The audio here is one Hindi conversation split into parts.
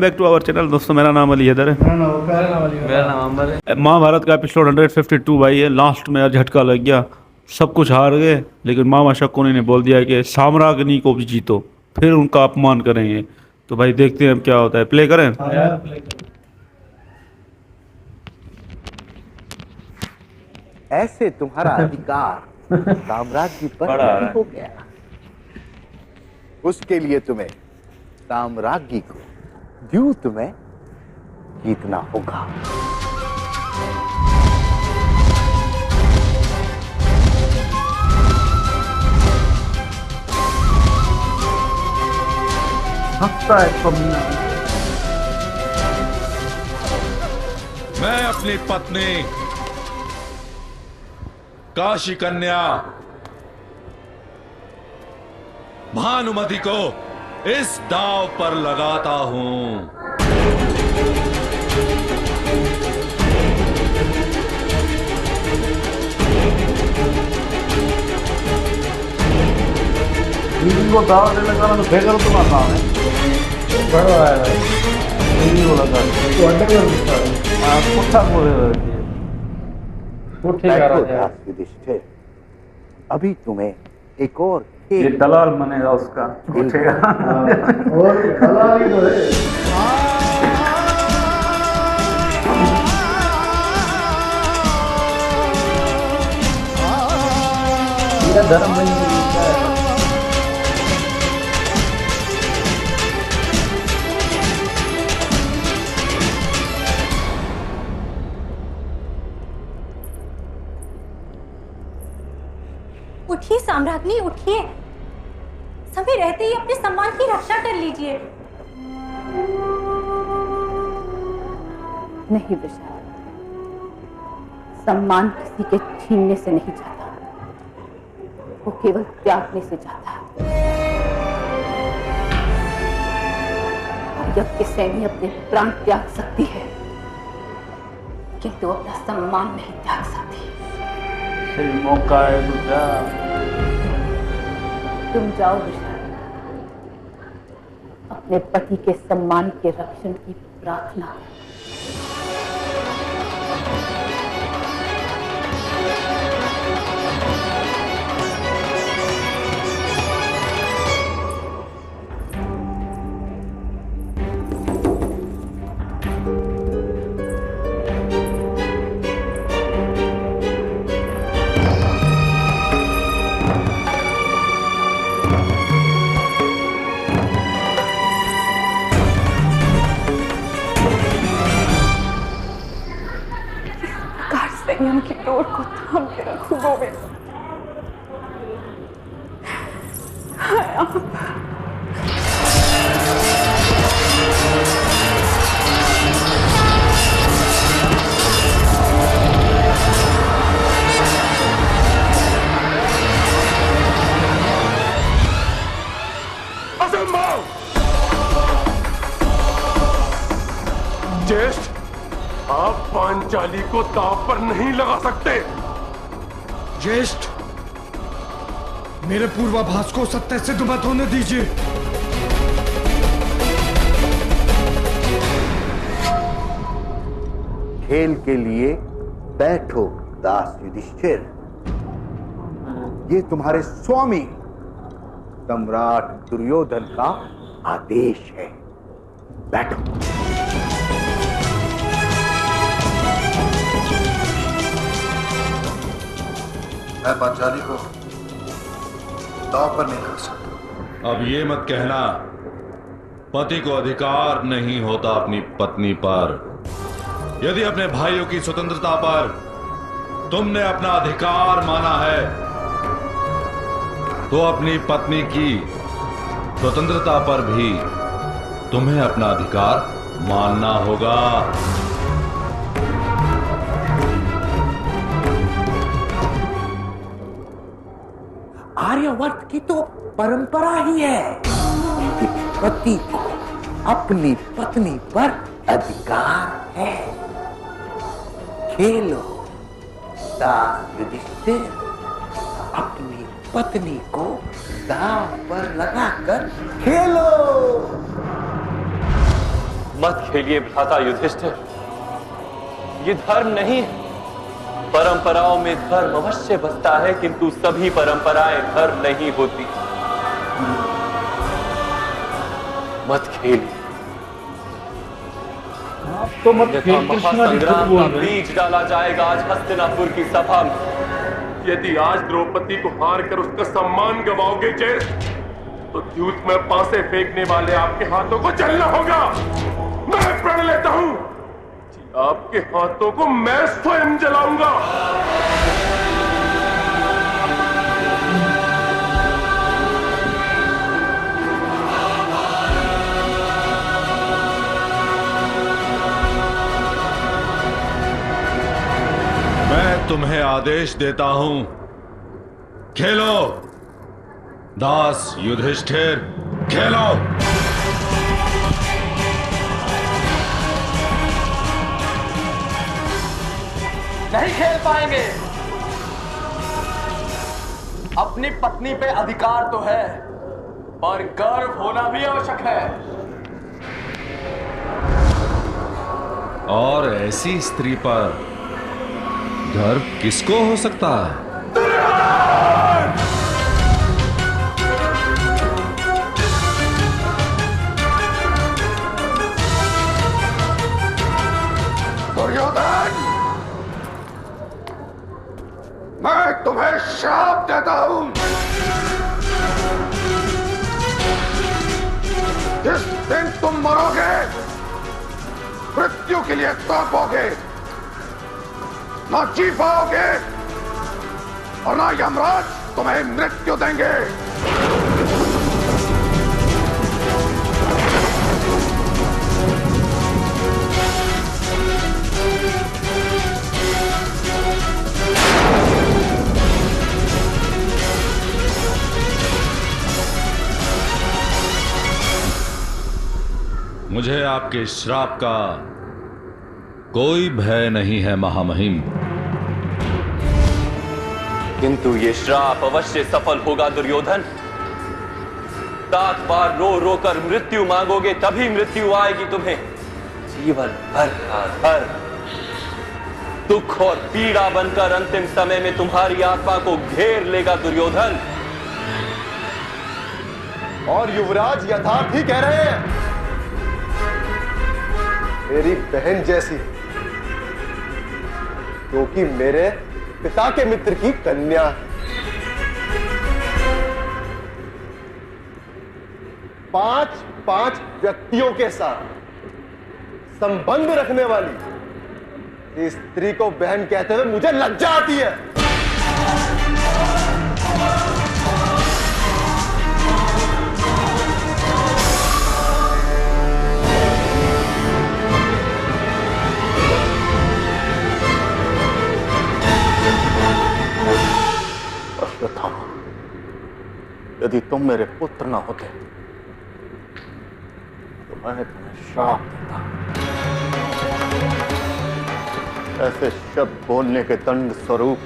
Back to our channel. दोस्तों मेरा नाम अली हैदर है। मेरा नाम अमर है। महाभारत का एपिसोड 152 भाई है। लास्ट में यार झटका लग गया, सब कुछ हार गए, लेकिन मामा शकुनी ने बोल दिया कि साम्राज्ञी को भी जीतो, फिर उनका अपमान करेंगे। तो भाई देखते हैं अब क्या होता है। प्ले करें। ऐसे तुम्हारा अधिकार साम्राज्य पर नहीं हो गया। उसके लिए तुम्हें साम्राज्य को द्यूत में जीतना होगा। मैं अपनी पत्नी काशी कन्या भानुमति को इस दांव पर लगाता हूं। को दाव देने का तो फेंकर तो ना है बड़ा है भाई। दीदी को लगा तो अंडर पुट्ठा बोले पुट्ठे का राजा युधिष्ठिर, अभी तुम्हें एक और ये दलाल बनेगा उसका पुट्ठे का। और दलाल ही तो है। धर्म नहीं उठिए साम्राज्ञी, उठिए। समय रहते ही अपने सम्मान की रक्षा कर लीजिए। नहीं विशाल, सम्मान किसी के छीनने से नहीं जाता, वो केवल त्यागने से जाता है। यज्ञ के सैनी अपने प्राण त्याग सकती है, किंतु अपना सम्मान नहीं त्याग सकती। सही मौका है दूसरा। तुम जाओ विशाल, अपने पति के सम्मान के रक्षण की प्रार्थना। संयम की डोर को थाम के रखो गोविंद। असंभव! ज्येष्ठ, आप पांचाली को दांव पर नहीं लगा सकते। ज्येष्ठ, मेरे पूर्वाभास को सत्य सिद्ध मत होने दीजिए। खेल के लिए बैठो दास युधिष्ठिर। ये तुम्हारे स्वामी सम्राट दुर्योधन का आदेश है। बैठो। मैं पांचाली को दांव पर नहीं लगा सकता। अब ये मत कहना पति को अधिकार नहीं होता अपनी पत्नी पर। यदि अपने भाइयों की स्वतंत्रता पर तुमने अपना अधिकार माना है, तो अपनी पत्नी की स्वतंत्रता पर भी तुम्हें अपना अधिकार मानना होगा। आर्यवर्त की तो परंपरा ही है कि पति को अपनी पत्नी पर अधिकार है। खेलो दास युधिष्ठिर, अपनी पत्नी को दांव पर लगाकर खेलो। मत खेलिए भ्राता युधिष्ठिर, ये धर्म नहीं है। परंपराओं में धर्म अवश्य बसता है, किंतु सभी परंपराएं धर्म नहीं होती। मत खेलिए, तो मत खेल, महासंग्राम का बीज डाला जाएगा आज हस्तिनापुर की सभा में। यदि आज द्रौपदी को हार कर उसका सम्मान गवाओगे ज्येष्ठ, तो द्यूत में पासे फेंकने वाले आपके हाथों को जलना होगा। मैं प्रण लेता हूं, आपके हाथों को मैं स्वयं जलाऊंगा। मैं तुम्हें आदेश देता हूं, खेलो दास युधिष्ठिर, खेलो। नहीं खेल पाएंगे। अपनी पत्नी पे अधिकार तो है, पर गर्व होना भी आवश्यक है। और ऐसी स्त्री पर गर्व किसको हो सकता है? दुर्योधन, मैं तुम्हें श्राप देता हूं। जिस दिन तुम मरोगे, मृत्यु के लिए तड़पोगे, ना जी पाओगे और ना यमराज तुम्हें मृत्यु देंगे। मुझे आपके श्राप का कोई भय नहीं है महामहिम, किंतु ये श्राप अवश्य सफल होगा दुर्योधन। 7 बार रो रो कर मृत्यु मांगोगे तभी मृत्यु आएगी तुम्हें। जीवन भर का भर दुख और पीड़ा बनकर अंतिम समय में तुम्हारी आत्मा को घेर लेगा दुर्योधन। और युवराज यथार्थ ही कह रहे हैं, मेरी बहन जैसी, क्योंकि मेरे पिता के मित्र की कन्या है। 5 व्यक्तियों के साथ संबंध रखने वाली इस स्त्री को बहन कहते हुए मुझे लज्जा आती है। यदि तुम मेरे पुत्र न होते तो मैं तुम्हें श्राप देता। ऐसे शब्द बोलने के दंड स्वरूप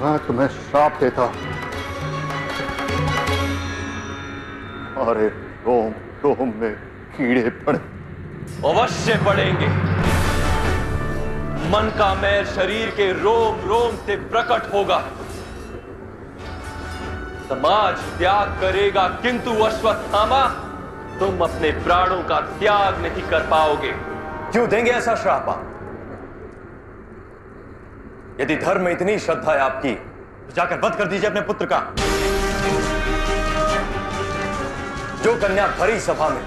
मैं तुम्हें श्राप देता। अरे रोम रोम में कीड़े पड़े। अवश्य पड़ेंगे। मन का मैल शरीर के रोम रोम से प्रकट होगा। समाज त्याग करेगा, किंतु अश्वत्थामा तुम अपने प्राणों का त्याग नहीं कर पाओगे। क्यों देंगे ऐसा श्राप आप? यदि धर्म में इतनी श्रद्धा है आपकी, तो जाकर वध कर दीजिए अपने पुत्र का। जो कन्या भरी सभा में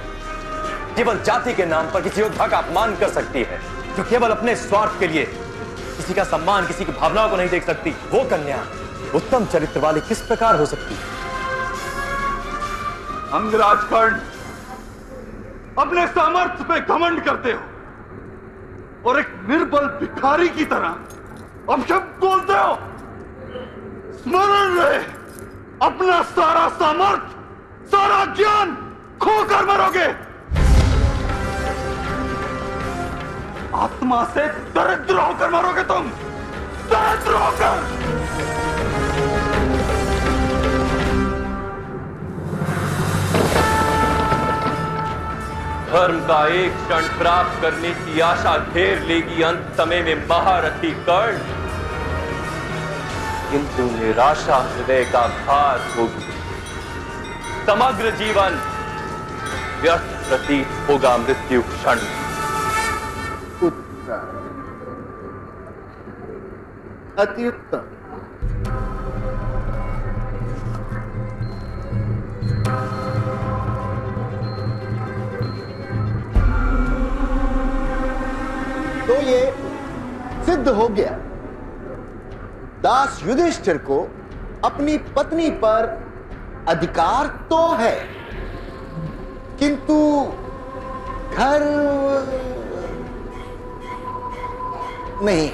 केवल जाति के नाम पर किसी योद्धा का अपमान कर सकती है, जो केवल अपने स्वार्थ के लिए किसी का सम्मान, किसी की भावनाओं को नहीं देख सकती, वो कन्या उत्तम चरित्र वाली किस प्रकार हो सकती है? अंगराज कर्ण, अपने सामर्थ्य पे घमंड करते हो और एक निर्बल भिखारी की तरह अपशब्द बोलते हो। स्मरण रहे, अपना सारा सामर्थ्य, सारा ज्ञान खोकर मरोगे। आत्मा से दरिद्र होकर मरोगे तुम, दरिद्र होकर। धर्म का एक क्षण प्राप्त करने की आशा घेर लेगी अंत समय में महारथी कर्ण, किंतु निराशा हृदय का भार होगी। समग्र जीवन व्यर्थ प्रतीत होगा मृत्यु क्षण। उत्तम, अति उत्तम। तो ये सिद्ध हो गया, दास युधिष्ठिर को अपनी पत्नी पर अधिकार तो है, किंतु घर नहीं।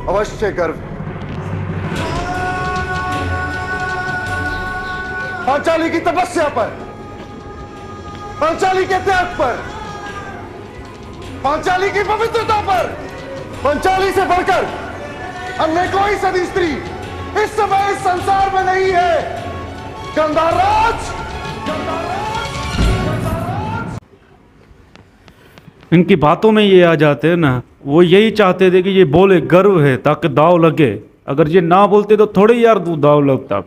अवश्य गर्व। पांचाली की तपस्या पर, पांचाली के त्याग पर, पांचाली की पवित्रता पर, पांचाली से बढ़कर अन्य कोई सदी स्त्री इस समय इस संसार में नहीं है। गंधाराज, इनकी बातों में ये आ जाते हैं ना, वो यही चाहते थे कि ये बोले गर्व है ताकि दाव लगे। अगर ये ना बोलते तो थोड़े यार दाव लगता।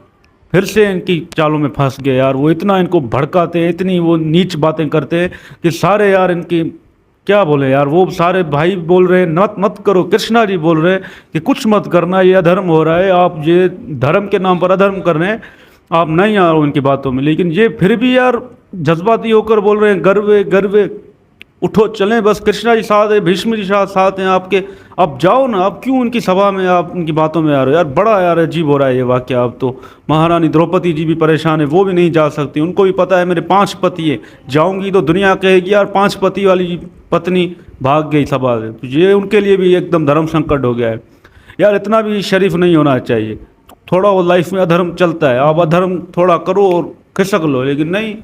फिर से इनकी चालों में फंस गए यार। वो इतना इनको भड़काते हैं, इतनी वो नीच बातें करते हैं कि सारे यार इनकी क्या बोले यार। वो सारे भाई बोल रहे हैं मत मत करो, कृष्णा जी बोल रहे हैं कि कुछ मत करना, ये अधर्म हो रहा है, आप ये धर्म के नाम पर अधर्म कर रहे हैं, आप नहीं आ रहे हो इनकी बातों में। लेकिन ये फिर भी यार जज्बाती होकर बोल रहे हैं गर्व है, गर्व है, उठो चलें, बस कृष्णा जी साथ है, भीष्म जी साथ हैं आपके, अब जाओ ना। अब क्यों उनकी सभा में आप उनकी बातों में आ रहे हो यार। बड़ा यार अजीब हो रहा है ये वाक्य। अब तो महारानी द्रौपदी जी भी परेशान है, वो भी नहीं जा सकती। उनको भी पता है मेरे 5 पति है, जाऊंगी तो दुनिया कहेगी यार 5 पति वाली पत्नी भाग गई सभा से। तो ये उनके लिए भी एकदम धर्म संकट हो गया है यार। इतना भी शरीफ नहीं होना चाहिए। थोड़ा वो लाइफ में अधर्म चलता है, आप अधर्म थोड़ा करो और खिसक लो, लेकिन नहीं।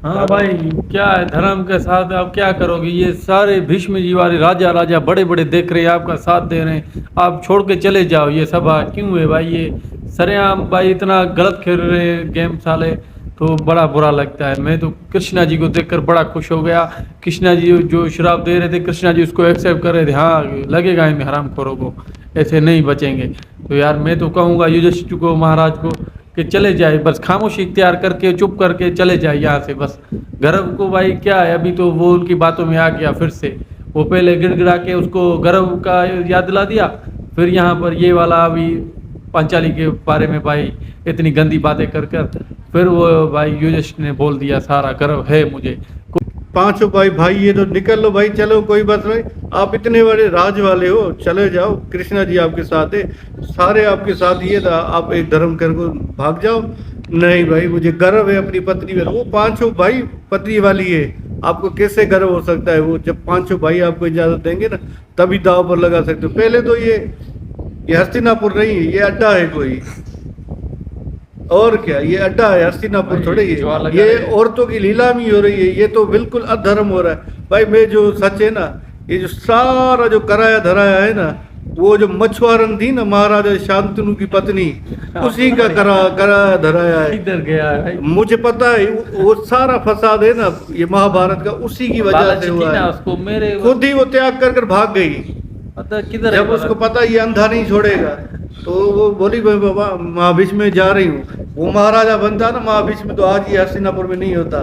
हाँ भाई, क्या है धर्म के साथ आप क्या करोगे। ये सारे भीष्म जी वाले राजा बड़े बड़े देख रहे हैं, आपका साथ दे रहे हैं, आप छोड़ के चले जाओ। ये सभा क्यों है भाई, ये सरेआम भाई इतना गलत खेल रहे हैं गेम साले, तो बड़ा बुरा लगता है। मैं तो कृष्णा जी को देखकर बड़ा खुश हो गया। कृष्णा जी जो श्राप दे रहे थे, कृष्णा जी उसको एक्सेप्ट कर रहे थे। हाँ लगेगा इन हरामखोरों को, ऐसे नहीं बचेंगे। तो यार मैं तो कहूँगा युधिष्ठिर को, महाराज को कि चले जाए, बस खामोशी इख्तियार करके चुप करके चले जाए यहाँ से। बस गर्व को भाई क्या है, अभी तो वो उनकी बातों में आ गया फिर से। वो पहले गिड़गिड़ा के उसको गर्व का याद दिला दिया, फिर यहाँ पर ये वाला अभी पांचाली के बारे में भाई इतनी गंदी बातें कर फिर वो भाई युधिष्ठिर ने बोल दिया सारा गर्व है मुझे। 5 भाई ये तो निकल लो भाई, चलो कोई बात नहीं। आप इतने बड़े राज वाले हो, चले जाओ, कृष्णा जी आपके साथ है, सारे आपके साथ ये था, आप एक धर्म कर को भाग जाओ। नहीं भाई मुझे गर्व है अपनी पत्नी पर। वो 5 भाई पत्नी वाली है, आपको कैसे गर्व हो सकता है। वो जब 5 भाई आपको इजाजत देंगे ना तभी दाव पर लगा सकते हो। पहले तो ये हस्तिनापुर नहीं है, ये अड्डा है कोई और क्या। ये अड्डा है, हस्तिनापुर थोड़े ये औरतों की नीलामी हो रही है। ये तो बिल्कुल अधर्म हो रहा है भाई। मैं जो सच है ना, ये जो सारा जो कराया धराया है ना, वो जो मछुआरन थी ना महाराजा शांतनु की पत्नी, उसी का कराया धराया है। इधर गया है मुझे पता है, वो सारा फसाद है ना ये महाभारत का, उसी की वजह से हुआ है। उसको मेरे खुद ही वो त्याग कर भाग गई। किधर जब उसको पता ये अंधा नहीं छोड़ेगा तो वो बोली भाई बाबा महाभीष्म में जा रही हूँ। वो महाराजा बनता ना महाभीष्म, तो आज ये हस्तिनापुर में नहीं होता।